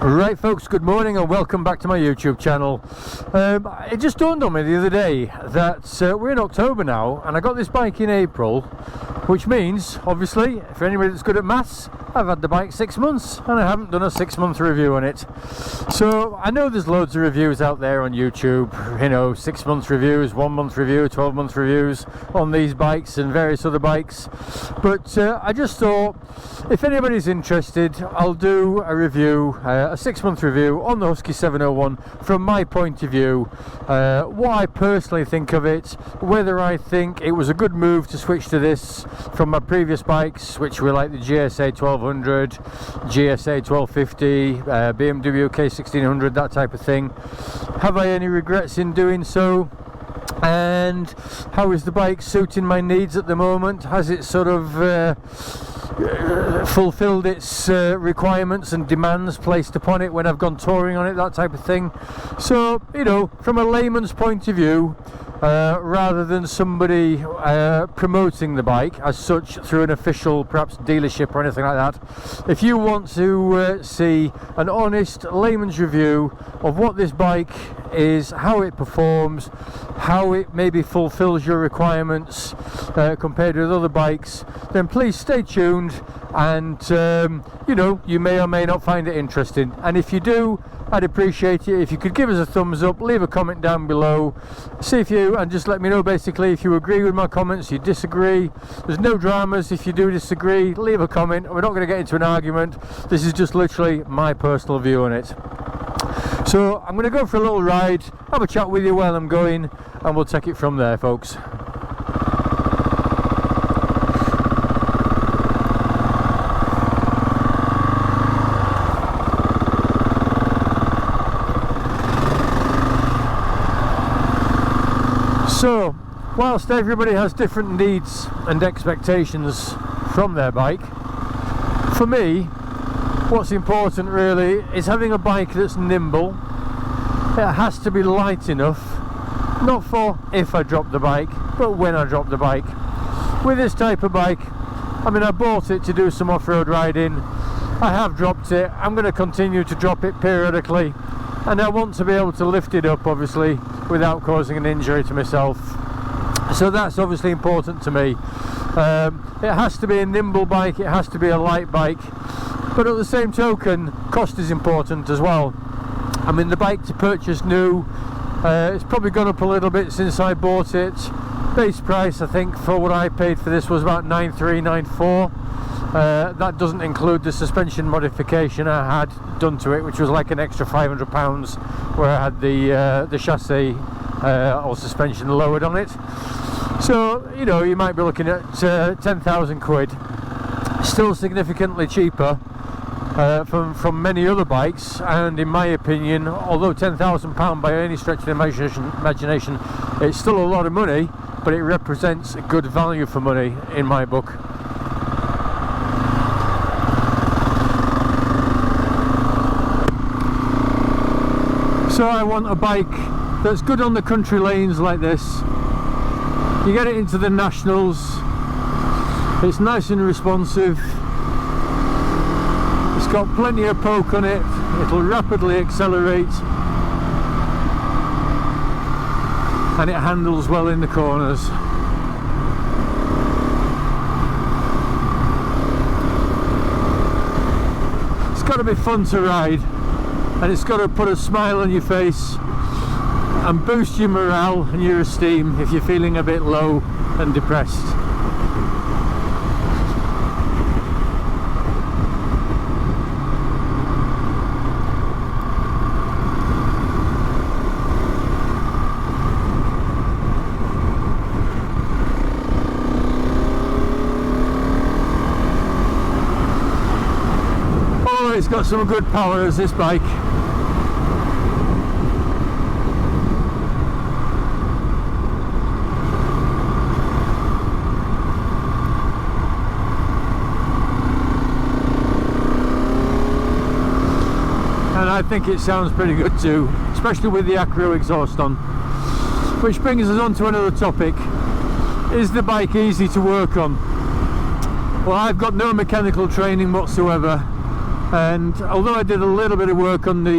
Right folks, good morning and welcome back to my YouTube channel. It just dawned on me the other day that we're in October now and I got this bike in April, which means, obviously, for anybody that's good at maths, I've had the bike 6 months and I haven't done a 6-month review on it. So I know there's loads of reviews out there on YouTube, you know, 6-month reviews, 1-month review, 12-month reviews on these bikes and various other bikes, but I just thought if anybody's interested, I'll do a review, a 6-month review on the Husky 701 from my point of view, what I personally think of it, whether I think it was a good move to switch to this from my previous bikes, which were like the GSA 1200, GSA 1250, BMW K1600, that type of thing. Have I any regrets in doing so? And how is the bike suiting my needs at the moment? Has it sort of fulfilled its requirements and demands placed upon it when I've gone touring on it, that type of thing? So, you know, from a layman's point of view, rather than somebody promoting the bike as such through an official perhaps dealership or anything like that, if you want to see an honest layman's review of what this bike is, how it performs, how it maybe fulfills your requirements compared with other bikes, then please stay tuned and you know, you may or may not find it interesting, and if you do, I'd appreciate it if you could give us a thumbs up, leave a comment down below, see if you, and just let me know basically if you agree with my comments, you disagree. There's no dramas. If you do disagree, leave a comment. We're not going to get into an argument. This is just literally my personal view on it. So I'm going to go for a little ride, have a chat with you while I'm going, and we'll take it from there, folks. So, whilst everybody has different needs and expectations from their bike, for me, what's important really is having a bike that's nimble. It has to be light enough, not for if I drop the bike, but when I drop the bike. With this type of bike, I mean, I bought it to do some off-road riding. I have dropped it. I'm going to continue to drop it periodically, and I want to be able to lift it up, obviously, without causing an injury to myself. So that's obviously important to me. It has to be a nimble bike, it has to be a light bike, but at the same token, cost is important as well. I mean, the bike to purchase new, it's probably gone up a little bit since I bought it. Base price, I think, for what I paid for this was about 9,394. That doesn't include the suspension modification I had done to it, which was like an extra £500, where I had the chassis or suspension lowered on it. So, you know, you might be looking at 10,000 quid. Still significantly cheaper from many other bikes, and in my opinion, although £10,000 by any stretch of the imagination, it's still a lot of money, but it represents a good value for money in my book. So I want a bike that's good on the country lanes like this. You get it into the nationals, it's nice and responsive, it's got plenty of poke on it, it'll rapidly accelerate, and it handles well in the corners. It's got to be fun to ride, and it's got to put a smile on your face and boost your morale and your esteem if you're feeling a bit low and depressed. Oh, it's got some good power as this bike. And I think it sounds pretty good too, especially with the acro exhaust on. Which brings us on to another topic. Is the bike easy to work on? Well, I've got no mechanical training whatsoever. and although I did a little bit of work on the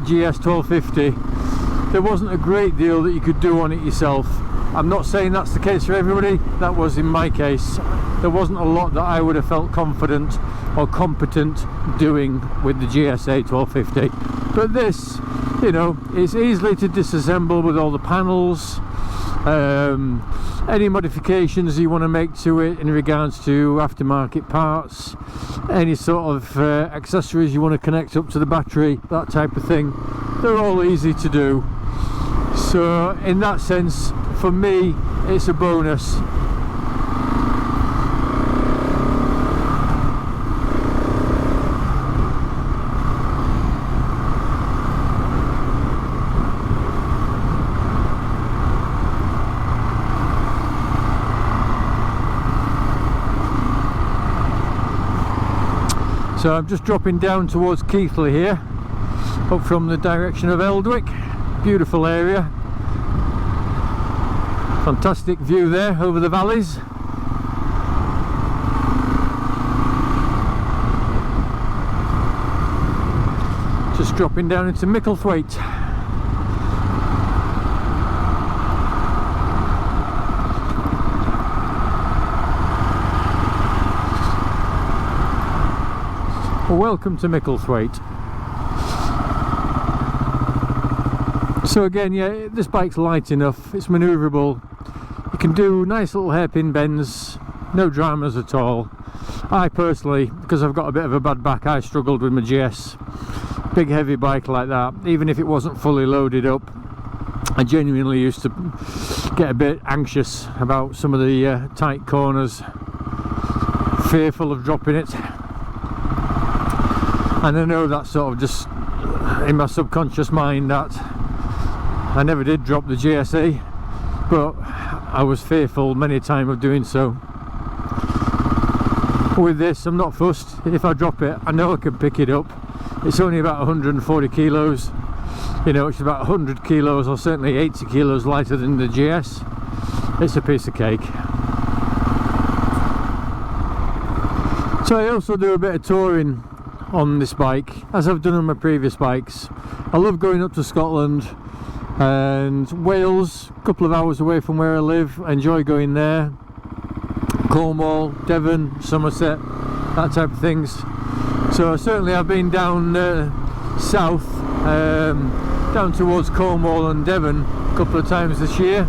GS 1250, there wasn't a great deal that you could do on it yourself. I'm not saying that's the case for everybody, that was in my case. There wasn't a lot that I would have felt confident or competent doing with the GSA 1250, but this, you know, it's easily to disassemble with all the panels. Any modifications you want to make to it in regards to aftermarket parts, any sort of accessories you want to connect up to the battery, that type of thing, they're all easy to do. So in that sense, for me, it's a bonus. So I'm just dropping down towards Keithley here, up from the direction of Eldwick. Beautiful area, fantastic view there over the valleys. Just dropping down into Mickles Weight. Welcome to Mickles Weight. So again, yeah, this bike's light enough, it's manoeuvrable, you can do nice little hairpin bends, no dramas at all. I personally, because I've got a bit of a bad back, I struggled with my GS. Big heavy bike like that, even if it wasn't fully loaded up, I genuinely used to get a bit anxious about some of the tight corners, fearful of dropping it. And I know that's sort of just in my subconscious mind that I never did drop the GSA, but I was fearful many a time of doing so. With this, I'm not fussed. If I drop it, I know I can pick it up. It's only about 140 kilos, you know, it's about 100 kilos or certainly 80 kilos lighter than the GS. It's a piece of cake. So I also do a bit of touring on this bike, as I've done on my previous bikes. I love going up to Scotland and Wales, a couple of hours away from where I live. I enjoy going there. Cornwall, Devon, Somerset, that type of things. So certainly I've been down south, down towards Cornwall and Devon a couple of times this year.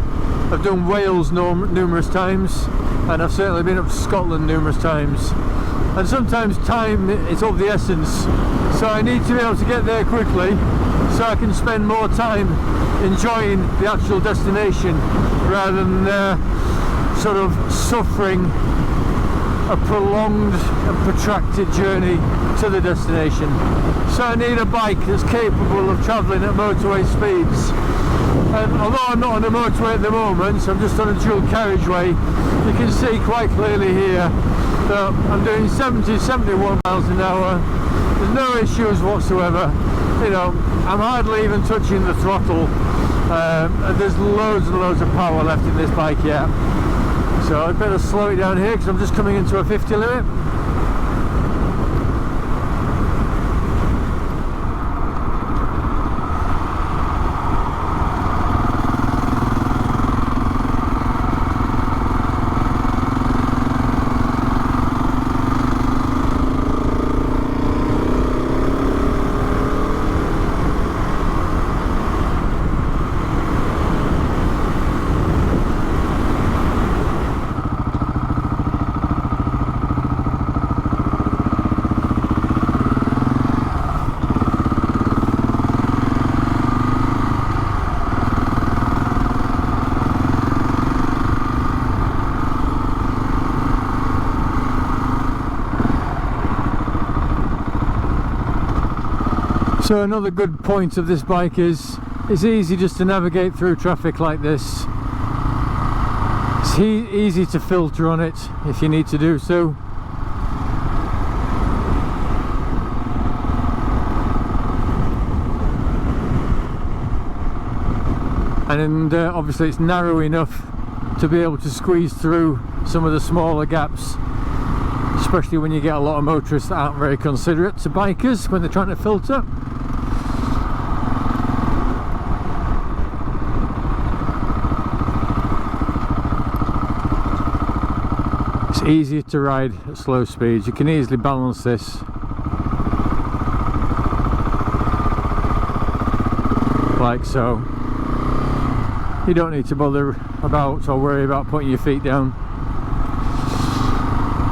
I've done Wales numerous times, and I've certainly been up to Scotland numerous times. And sometimes time is of the essence, so I need to be able to get there quickly so I can spend more time enjoying the actual destination rather than sort of suffering a prolonged and protracted journey to the destination. So I need a bike that's capable of travelling at motorway speeds. And although I'm not on a motorway at the moment, so I'm just on a dual carriageway, you can see quite clearly here that I'm doing 70, 71 miles an hour. There's no issues whatsoever. You know, I'm hardly even touching the throttle. There's loads and loads of power left in this bike yet. So I'd better slow it down here because I'm just coming into a 50 limit. So another good point of this bike is it's easy just to navigate through traffic like this. It's easy to filter on it if you need to do so. And obviously it's narrow enough to be able to squeeze through some of the smaller gaps especially when you get a lot of motorists that aren't very considerate to bikers when they're trying to filter. It's easier to ride at slow speeds. You can easily balance this like so. You don't need to bother about or worry about putting your feet down.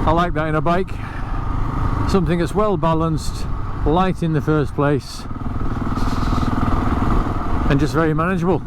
I like that in a bike. Something that's well balanced, light in the first place, and just very manageable.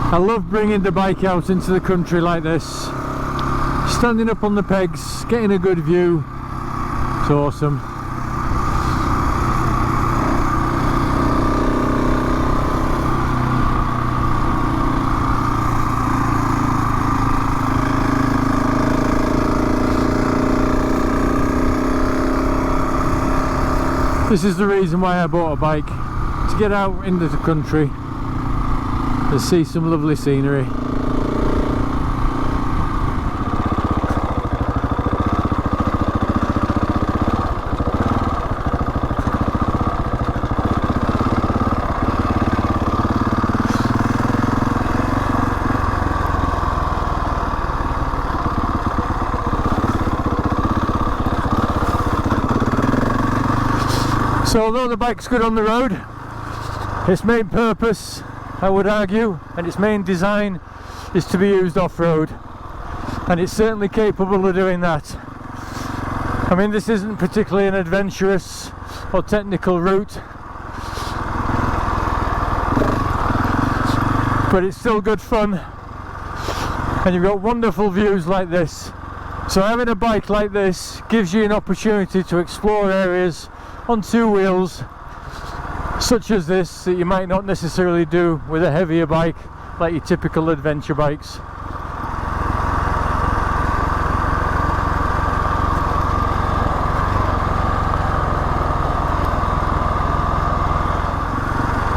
I love bringing the bike out into the country like this, standing up on the pegs, getting a good view. It's awesome. This is the reason why I bought a bike, to get out into the country and see some lovely scenery. So although the bike's good on the road, its main purpose, I would argue, and its main design is to be used off-road, and it's certainly capable of doing that. I mean, this isn't particularly an adventurous or technical route, but it's still good fun, and you've got wonderful views like this. So having a bike like this gives you an opportunity to explore areas on two wheels such as this that you might not necessarily do with a heavier bike like your typical adventure bikes.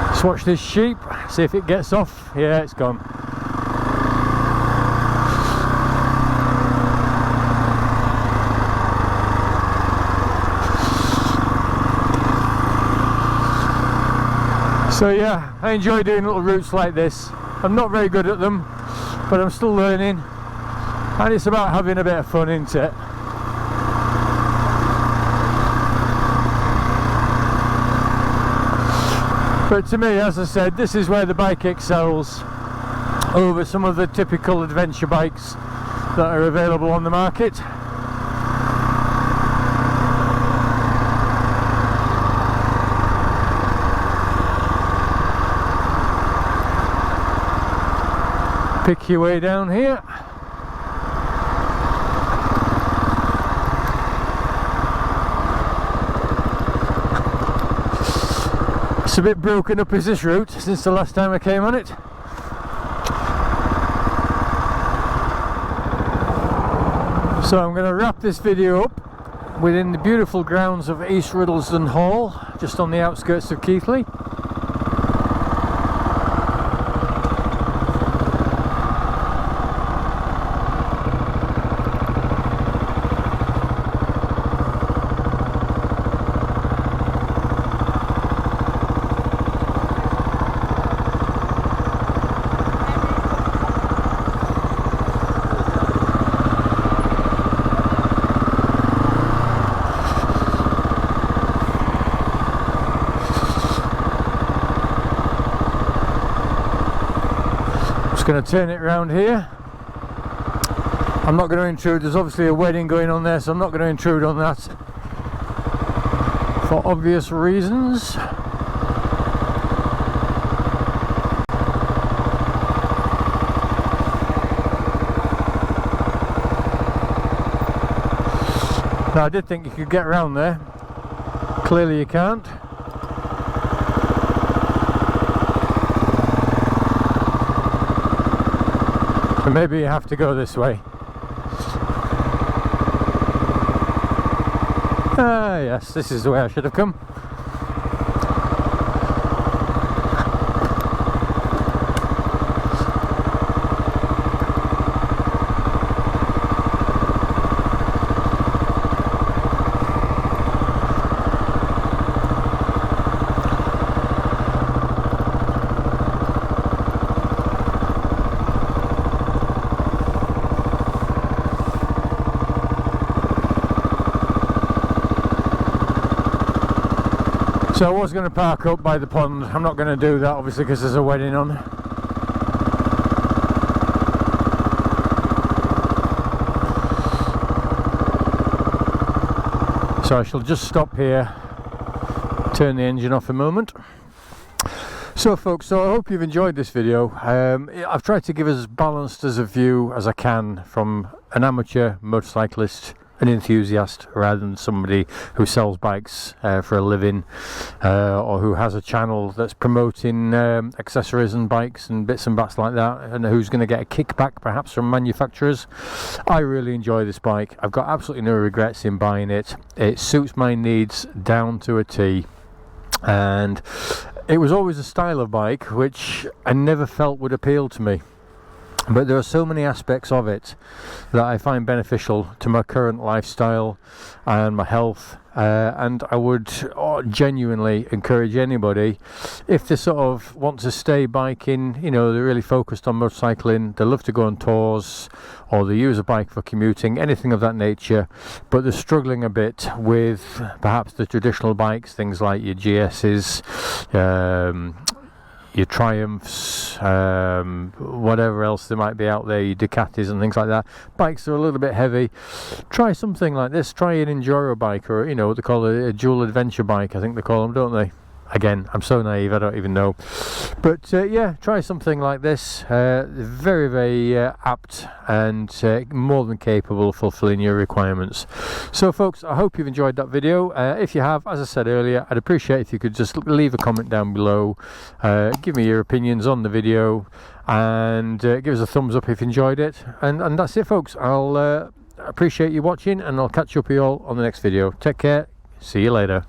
Let's watch this sheep, see if it gets off. Yeah, it's gone. So yeah, I enjoy doing little routes like this. I'm not very good at them, but I'm still learning, and it's about having a bit of fun, isn't it? But to me, as I said, this is where the bike excels over some of the typical adventure bikes that are available on the market. Pick your way down here. It's a bit broken up, is this route, since the last time I came on it. So I'm going to wrap this video up within the beautiful grounds of East Riddlesden Hall, just on the outskirts of Keithley. Going to turn it around here. I'm not going to intrude. There's obviously a wedding going on there, so I'm not going to intrude on that for obvious reasons. Now I did think you could get around there. Clearly you can't. So maybe you have to go this way. Ah yes, this is the way I should have come. So I was going to park up by the pond. I'm not going to do that obviously because there's a wedding on. So I shall just stop here, turn the engine off a moment. So folks, so I hope you've enjoyed this video. I've tried to give as balanced as a view as I can from an amateur motorcyclist, an enthusiast, rather than somebody who sells bikes for a living, or who has a channel that's promoting accessories and bikes and bits and bats like that, and who's going to get a kickback perhaps from manufacturers. I really enjoy this bike. I've got absolutely no regrets in buying it. It suits my needs down to a T, and it was always a style of bike which I never felt would appeal to me. But there are so many aspects of it that I find beneficial to my current lifestyle and my health, and I would genuinely encourage anybody, if they sort of want to stay biking, you know, they're really focused on motorcycling, they love to go on tours, or they use a bike for commuting, anything of that nature, but they're struggling a bit with perhaps the traditional bikes, things like your GS's, your Triumphs, whatever else there might be out there, your Ducatis and things like that. Bikes are a little bit heavy. Try something like this. Try an Enduro bike, or you know what they call a dual adventure bike, I think they call them, don't they? Again, I'm so naive, I don't even know. But yeah, try something like this. Very, very apt and more than capable of fulfilling your requirements. So folks, I hope you've enjoyed that video. If you have, as I said earlier, I'd appreciate if you could just leave a comment down below. Give me your opinions on the video, and give us a thumbs up if you enjoyed it. And that's it folks. I'll appreciate you watching, and I'll catch up with you all on the next video. Take care. See you later.